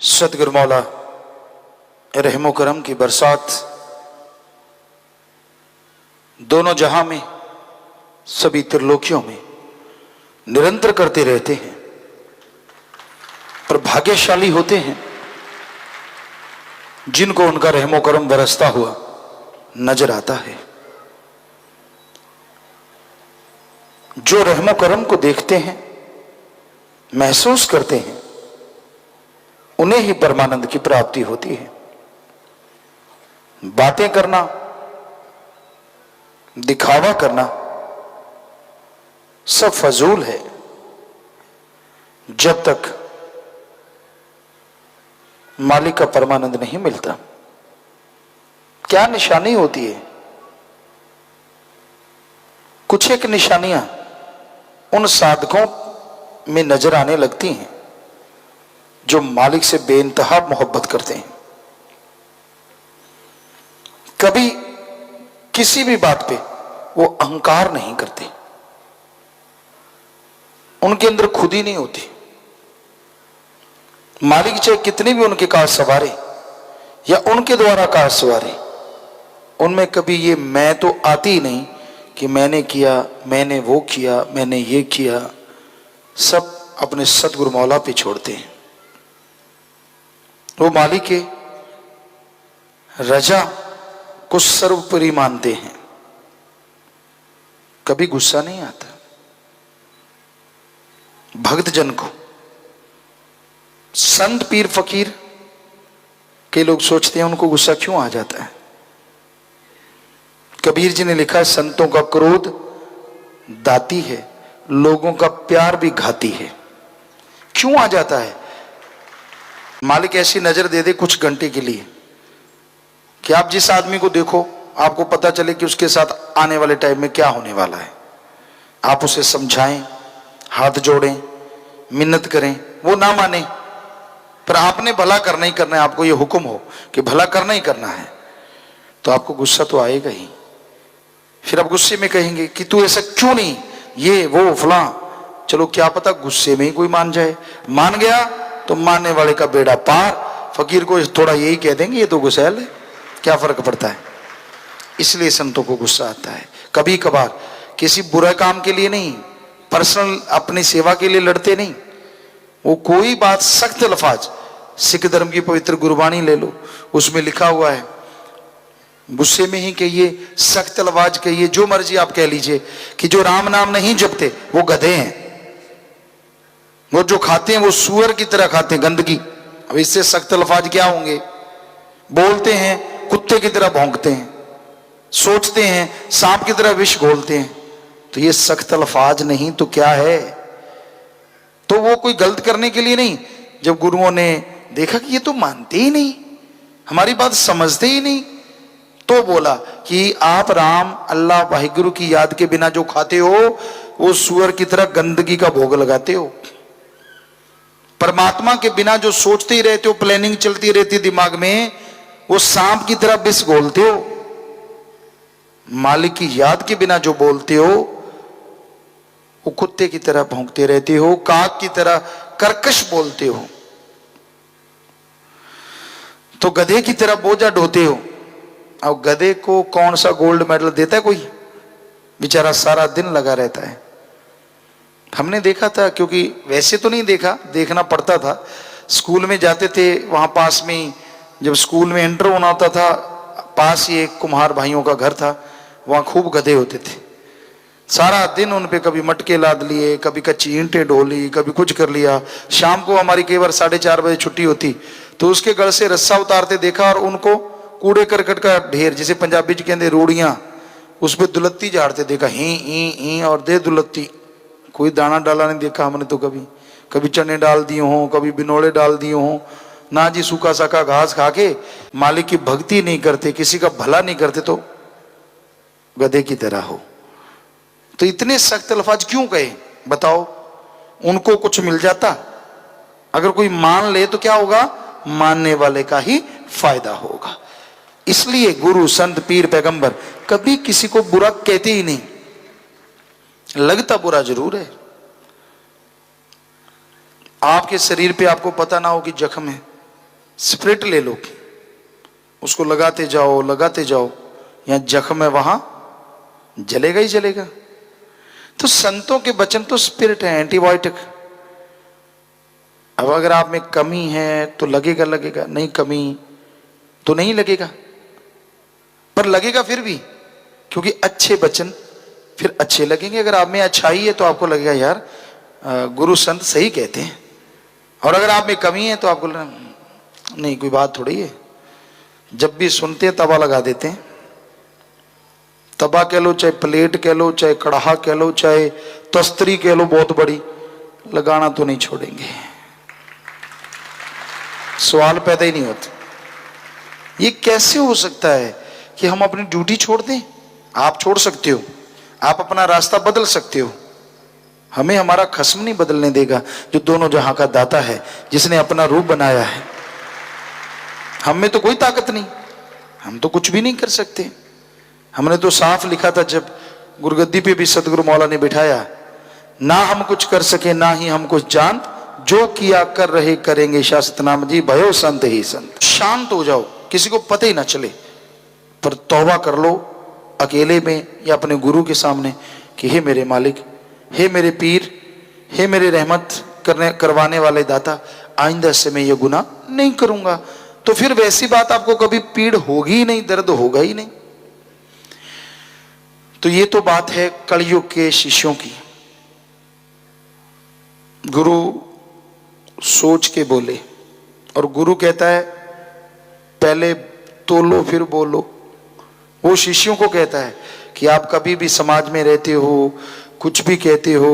सतगुरु मौला रहमो करम की बरसात दोनों जहां में, सभी त्रिलोकियों में निरंतर करते रहते हैं। पर भाग्यशाली होते हैं जिनको उनका रहमो करम बरसता हुआ नजर आता है। जो रहमो करम को देखते हैं, महसूस करते हैं, उन्हें ही परमानंद की प्राप्ति होती है। बातें करना, दिखावा करना सब फजूल है जब तक मालिक का परमानंद नहीं मिलता। क्या निशानी होती है? कुछ एक निशानियां उन साधकों में नजर आने लगती हैं जो मालिक से बेइंतहा मोहब्बत करते हैं। कभी किसी भी बात पे वो अहंकार नहीं करते, उनके अंदर खुद ही नहीं होती। मालिक चाहे कितनी भी उनके कार सवारे या उनके द्वारा कार सवारे, उनमें कभी ये मैं तो आती ही नहीं कि मैंने किया, मैंने वो किया, मैंने ये किया। सब अपने सतगुरु मौला पे छोड़ते हैं। वो मालिक के रजा को सर्वोपरि मानते हैं। कभी गुस्सा नहीं आता भक्त जन को। संत पीर फकीर के लोग सोचते हैं उनको गुस्सा क्यों आ जाता है। कबीर जी ने लिखा है, संतों का क्रोध दाती है, लोगों का प्यार भी घाती है। क्यों आ जाता है? मालिक ऐसी नजर दे दे कुछ घंटे के लिए कि आप जिस आदमी को देखो आपको पता चले कि उसके साथ आने वाले टाइम में क्या होने वाला है। आप उसे समझाएं, हाथ जोड़ें, मिन्नत करें, वो ना माने, पर आपने भला करना ही करना है, आपको ये हुक्म हो कि भला करना ही करना है, तो आपको गुस्सा तो आएगा ही। फिर आप गुस्से में कहेंगे कि तू ऐसा क्यों नहीं, ये वो फलां। चलो क्या पता गुस्से में ही कोई मान जाए। मान गया तो मानने वाले का बेड़ा पार। फकीर को थोड़ा यही कह देंगे ये तो गुस्सैल है, क्या फर्क पड़ता है। इसलिए संतों को गुस्सा आता है। कभी कभार किसी बुरा काम के लिए नहीं, पर्सनल अपनी सेवा के लिए लड़ते नहीं। वो कोई बात सख्त लफाज, सिख धर्म की पवित्र गुरबाणी ले लो, उसमें लिखा हुआ है गुस्से में ही कहिए, सख्त लफाज कहिए, जो मर्जी आप कह लीजिए कि जो राम नाम नहीं जपते वो गधे हैं, वो जो खाते हैं वो सूअर की तरह खाते हैं गंदगी। अब इससे सख्त लफाज क्या होंगे? बोलते हैं कुत्ते की तरह भौंकते हैं, सोचते हैं सांप की तरह विष घोलते हैं। तो ये सख्त अल्फाज नहीं तो क्या है? तो वो कोई गलत करने के लिए नहीं। जब गुरुओं ने देखा कि ये तो मानते ही नहीं, हमारी बात समझते ही नहीं, तो बोला कि आप राम अल्लाह वाहिगुरु की याद के बिना जो खाते हो वो सूअर की तरह गंदगी का भोग लगाते हो। परमात्मा के बिना जो सोचते ही रहते हो, प्लानिंग चलती रहती दिमाग में, वो सांप की तरह विष घोलते हो। मालिक की याद के बिना जो बोलते हो वो कुत्ते की तरह भौंकते रहते हो, काक की तरह कर्कश बोलते हो, तो गधे की तरह बोझा ढोते हो। अब गधे को कौन सा गोल्ड मेडल देता है कोई? बेचारा सारा दिन लगा रहता है। हमने देखा था, क्योंकि वैसे तो नहीं देखा, देखना पड़ता था। स्कूल में जाते थे, वहां पास में जब स्कूल में एंटर होना होता था, पास ही एक कुम्हार भाइयों का घर था, वहां खूब गधे होते थे। सारा दिन उन पे कभी मटके लाद लिए, कभी कच्ची ईंटें ढोली, कभी कुछ कर लिया। शाम को हमारी कई बार 4:30 बजे छुट्टी होती तो उसके गल से रस्सा उतारते देखा और उनको कूड़े करकट का ढेर, जिसे पंजाबी जी कहते रूड़ियां, उस पर दुलत्ती झाड़ते देखा। ही और दे दुलत्ती। कोई दाना डाला नहीं देखा हमने तो। कभी कभी चने डाल दिए हों, कभी बिनोड़े डाल दिए हों ना जी। सूखा साखा घास खा के मालिक की भक्ति नहीं करते, किसी का भला नहीं करते, तो गधे की तरह हो। तो इतने सख्त अल्फाज क्यों कहे बताओ? उनको कुछ मिल जाता? अगर कोई मान ले तो क्या होगा? मानने वाले का ही फायदा होगा। इसलिए गुरु संत पीर पैगंबर कभी किसी को बुरा कहते ही नहीं। लगता बुरा जरूर है। आपके शरीर पे आपको पता ना हो कि जख्म है, स्प्रिट ले लो, उसको लगाते जाओ, यहां जख्म है वहां जलेगा ही जलेगा। तो संतों के वचन तो स्पिरिट है, एंटीबायोटिक। अब अगर आप में कमी है तो लगेगा, नहीं कमी तो नहीं लगेगा, पर लगेगा फिर भी, क्योंकि अच्छे वचन फिर अच्छे लगेंगे। अगर आप में अच्छाई है तो आपको लगेगा यार गुरु संत सही कहते हैं, और अगर आप में कमी है तो आपको नहीं, कोई बात थोड़ी है। जब भी सुनते हैं तवा लगा देते हैं। तवा कह लो, चाहे प्लेट कह लो, चाहे कढ़ा कह लो, चाहे तस्तरी कह लो बहुत बड़ी, लगाना तो नहीं छोड़ेंगे। सवाल पैदा ही नहीं होता, ये कैसे हो सकता है कि हम अपनी ड्यूटी छोड़ दें? आप छोड़ सकते हो, आप अपना रास्ता बदल सकते हो, हमें हमारा खस्म नहीं बदलने देगा जो दोनों जहां का दाता है, जिसने अपना रूप बनाया है। हम में तो कोई ताकत नहीं, हम तो कुछ भी नहीं कर सकते। हमने तो साफ लिखा था जब गुरुगद्दी पे भी सदगुरु मौला ने बिठाया, ना हम कुछ कर सके ना ही हम कुछ जान, जो किया कर रहे करेंगे शास्त्र नाम जी, भयो संत ही संत। शांत हो जाओ, किसी को पता ही ना चले, पर तौबा कर लो अकेले में या अपने गुरु के सामने कि हे मेरे मालिक, हे मेरे पीर, हे मेरे रहमत करवाने वाले दाता, आइंदा से मैं ये गुनाह नहीं करूंगा। तो फिर वैसी बात आपको कभी पीड़ होगी ही नहीं, दर्द होगा ही नहीं। तो ये तो बात है कलयुग के शिष्यों की। गुरु सोच के बोले, और गुरु कहता है पहले तोलो फिर बोलो। वो शिष्यों को कहता है कि आप कभी भी समाज में रहते हो, कुछ भी कहते हो,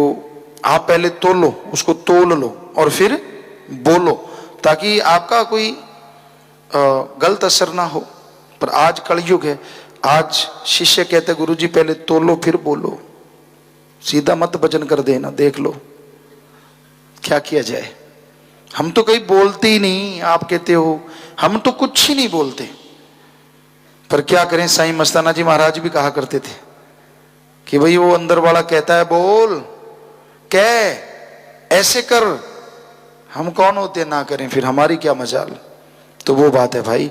आप पहले तोलो, उसको तोल लो और फिर बोलो, ताकि आपका कोई गलत असर ना हो। पर आज कलयुग है, आज शिष्य कहते गुरु जी पहले तोलो फिर बोलो, सीधा मत भजन कर देना, देख लो क्या किया जाए। हम तो कहीं बोलते ही नहीं, आप कहते हो हम तो कुछ ही नहीं बोलते, पर क्या करें। साईं मस्ताना जी महाराज भी कहा करते थे कि भाई वो अंदर वाला कहता है बोल, कह, ऐसे कर, हम कौन होते ना करें, फिर हमारी क्या मजाल। तो वो बात है भाई,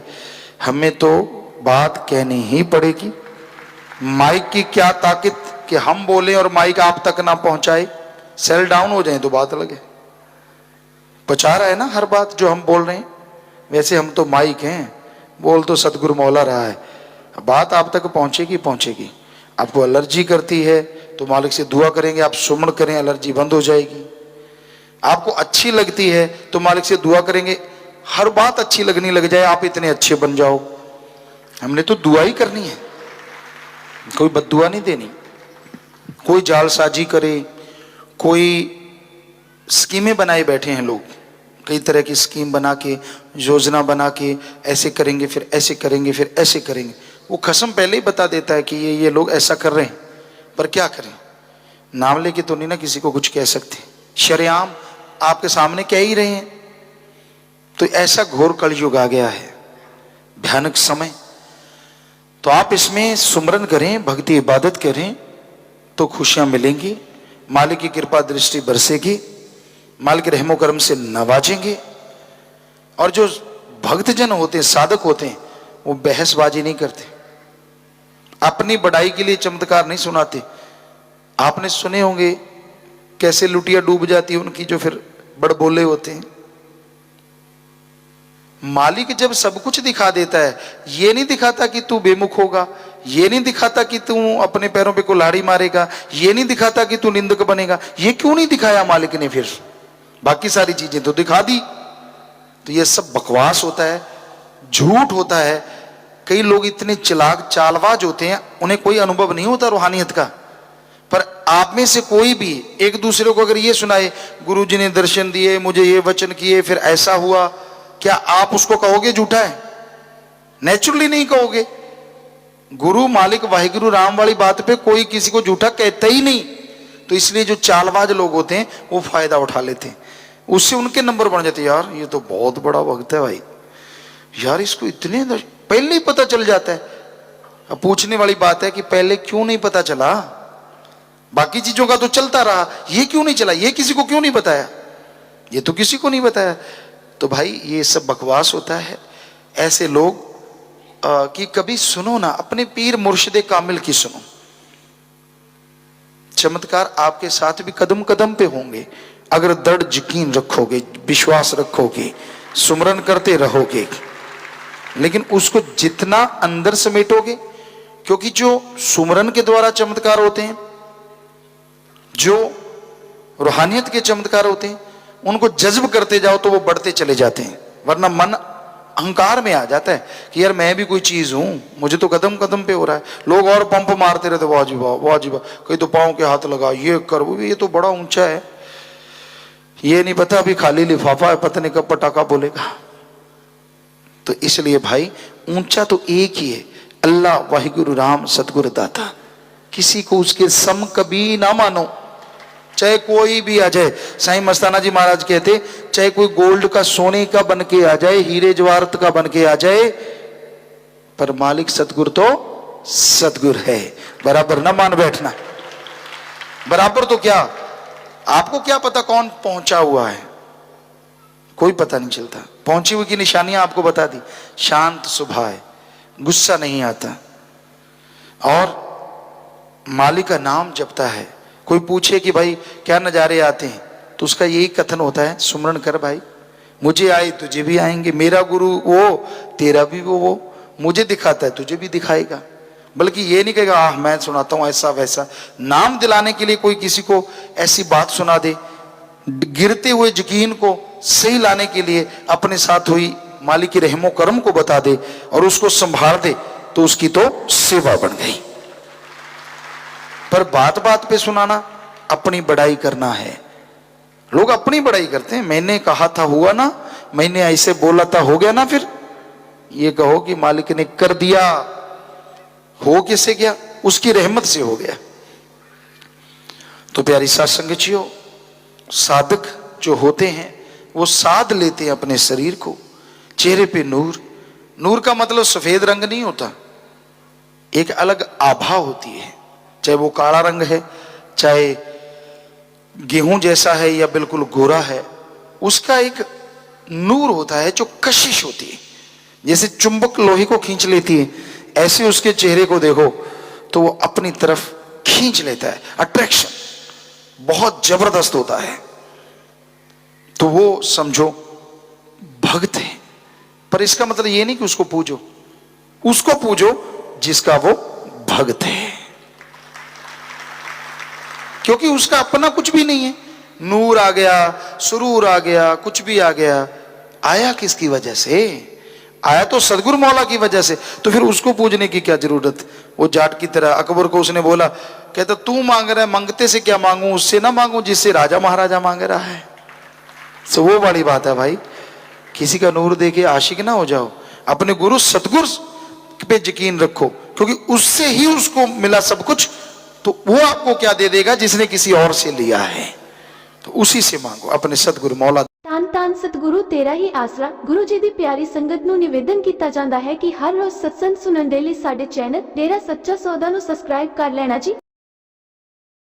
हमें तो बात कहनी ही पड़ेगी। माइक की क्या ताकत कि हम बोलें और माइक आप तक ना पहुंचाए, सेल डाउन हो जाए तो बात अलग है। पहुंचा रहा है ना हर बात जो हम बोल रहे हैं, वैसे हम तो माइक हैं, बोल तो सतगुरु मौला रहा है, बात आप तक पहुंचेगी। आपको एलर्जी करती है तो मालिक से दुआ करेंगे, आप सुमन करें, एलर्जी बंद हो जाएगी। आपको अच्छी लगती है तो मालिक से दुआ करेंगे, हर बात अच्छी लगने लग जाए, आप इतने अच्छे बन जाओ। हमने तो दुआ ही करनी है, कोई बद्दुआ नहीं देनी। कोई जालसाजी करे, कोई स्कीमें बनाए बैठे हैं लोग, कई तरह की स्कीम बना के, योजना बना के, ऐसे करेंगे फिर ऐसे करेंगे फिर ऐसे करेंगे। वो कसम पहले ही बता देता है कि ये लोग ऐसा कर रहे हैं, पर क्या करें, नाम लेके तो नहीं ना किसी को कुछ कह सकते, शरेआम आपके सामने कह ही रहे हैं। तो ऐसा घोर कलयुग आ गया है, भयानक समय। तो आप इसमें सुमरन करें, भक्ति इबादत करें तो खुशियां मिलेंगी, मालिक की कृपा दृष्टि बरसेगी, मालिक के रहमो करम से नवाजेंगे। और जो भक्तजन होते हैं, साधक होते हैं, वो बहसबाजी नहीं करते, अपनी बढ़ाई के लिए चमत्कार नहीं सुनाते। आपने सुने होंगे कैसे लुटिया डूब जाती है उनकी, जो फिर बड़बोले होते हैं। मालिक जब सब कुछ दिखा देता है, ये नहीं दिखाता कि तू बेमुख होगा, ये नहीं दिखाता कि तू अपने पैरों पे कुल्हाड़ी मारेगा, ये नहीं दिखाता कि तू निंदक बनेगा। ये क्यों नहीं दिखाया मालिक ने? फिर बाकी सारी चीजें तो दिखा दी। तो ये सब बकवास होता है, झूठ होता है। कई लोग इतने चालाक चालबाज होते हैं, उन्हें कोई अनुभव नहीं होता रूहानियत का। पर आप में से कोई भी एक दूसरे को अगर ये सुनाए, गुरुजी ने दर्शन दिए, मुझे ये वचन किए, फिर ऐसा हुआ, क्या आप उसको कहोगे झूठा है? नेचुरली नहीं कहोगे। गुरु मालिक वाहिगुरु राम वाली बात पे कोई किसी को झूठा कहता ही नहीं। तो इसलिए जो चालबाज लोग होते हैं वो फायदा उठा लेते हैं, उससे उनके नंबर बन जाते हैं। यार ये तो बहुत बड़ा भक्त है भाई, यार इसको इतने पहले ही पता चल जाता है। अब पूछने वाली बात है कि पहले क्यों नहीं पता चला? बाकी चीजों का तो चलता रहा, ये क्यों नहीं चला? ये किसी को क्यों नहीं बताया? ये तो किसी को नहीं बताया। तो भाई ये सब बकवास होता है। ऐसे लोग कि कभी सुनो ना, अपने पीर मुर्शिदे कामिल की सुनो। चमत्कार आपके साथ भी कदम कदम पे होंगे अगर दृढ़ यकीन रखोगे, विश्वास रखोगे, सुमरन करते रहोगे। लेकिन उसको जितना अंदर समेटोगे, क्योंकि जो सुमरन के द्वारा चमत्कार होते हैं, जो रूहानियत के चमत्कार होते हैं, उनको जज्ब करते जाओ तो वो बढ़ते चले जाते हैं। वरना मन अहंकार में आ जाता है कि यार मैं भी कोई चीज हूं, मुझे तो कदम कदम पे हो रहा है। लोग और पंप मारते रहते, वाह जी वाह, वाह जी वाह, कहीं तो पांव के हाथ लगा, ये कर, वो ये तो बड़ा ऊंचा है, ये नहीं पता अभी खाली लिफाफा है, पता नहीं कब पटाखा बोलेगा। तो इसलिए भाई ऊंचा तो एक ही है, अल्लाह वाहिगुरु राम सतगुरु दाता। किसी को उसके सम कभी ना मानो, चाहे कोई भी आ जाए। साईं मस्ताना जी महाराज कहते, चाहे कोई गोल्ड का सोने का बन के आ जाए, हीरे जवाहरत का बन के आ जाए, पर मालिक सतगुरु तो सतगुरु है। बराबर ना मान बैठना। बराबर तो क्या, आपको क्या पता कौन पहुंचा हुआ है, कोई पता नहीं चलता। पहुंची हुई की निशानियां आपको बता दी। शांत स्वभाव है, गुस्सा नहीं आता, और मालिक का नाम जपता है। कोई पूछे कि भाई क्या नजारे आते हैं, तो उसका यही कथन होता है, सुमरन कर भाई, मुझे आए तुझे भी आएंगे, मेरा गुरु वो तेरा भी वो मुझे दिखाता है तुझे भी दिखाएगा। बल्कि ये नहीं कहेगा आह मैं सुनाता हूं ऐसा वैसा। नाम दिलाने के लिए कोई किसी को ऐसी बात सुना दे, गिरते हुए यकीन को सही लाने के लिए अपने साथ हुई मालिक की रहमो करम को बता दे और उसको संभाल दे, तो उसकी तो सेवा बन गई। पर बात बात पे सुनाना, अपनी बड़ाई करना है। लोग अपनी बड़ाई करते हैं, मैंने कहा था हुआ ना, मैंने ऐसे बोला था हो गया ना। फिर ये कहो कि मालिक ने कर दिया, हो कैसे गया, उसकी रहमत से हो गया। तो प्यारी साध संगतियों, साधक जो होते हैं वो साध लेते हैं अपने शरीर को, चेहरे पे नूर। नूर का मतलब सफेद रंग नहीं होता, एक अलग आभा होती है। चाहे वो काला रंग है, चाहे गेहूं जैसा है, या बिल्कुल गोरा है, उसका एक नूर होता है जो कशिश होती है। जैसे चुंबक लोहे को खींच लेती है, ऐसे उसके चेहरे को देखो तो वो अपनी तरफ खींच लेता है। अट्रैक्शन बहुत जबरदस्त होता है। तो वो समझो भक्त है। पर इसका मतलब ये नहीं कि उसको पूजो, उसको पूजो जिसका वो भक्त है, क्योंकि उसका अपना कुछ भी नहीं है। नूर आ गया, सुरूर आ गया, कुछ भी आ गया, आया किसकी वजह से? आया तो सदगुरु मौला की वजह से। तो फिर उसको पूजने की क्या जरूरत? वो जाट की तरह अकबर को उसने बोला, कहता तू मांग रहा है, मांगते से क्या मांगू, उससे ना मांगू जिससे राजा महाराजा मांग रहा है। तो वो बड़ी बात है भाई, किसी का नूर देके आशिक ना हो जाओ। अपने गुरु सतगुरु पे यकीन रखो, क्योंकि उससे ही उसको मिला सब कुछ। तो वो आपको क्या दे देगा जिसने किसी और से लिया है? तो उसी से मांगो, अपने सतगुरु मौला। ਧੰਨ ਧੰਨ ਸਤਿਗੁਰੂ ਤੇਰਾ ਹੀ ਆਸਰਾ। ਗੁਰੂ ਜੀ ਦੀ ਪਿਆਰੀ ਸੰਗਤ ਨੂੰ ਨਿਵੇਦਨ ਕੀਤਾ ਜਾਂਦਾ ਹੈ ਕਿ ਹਰ ਰੋਜ਼ ਸਤਸੰਗ ਸੁਣਨ ਦੇ ਲਈ ਸਾਡੇ ਚੈਨਲ ਡੇਰਾ ਸੱਚਾ ਸੌਦਾ ਨੂੰ ਸਬਸਕ੍ਰਾਈਬ ਕਰ ਲੈਣਾ ਜੀ।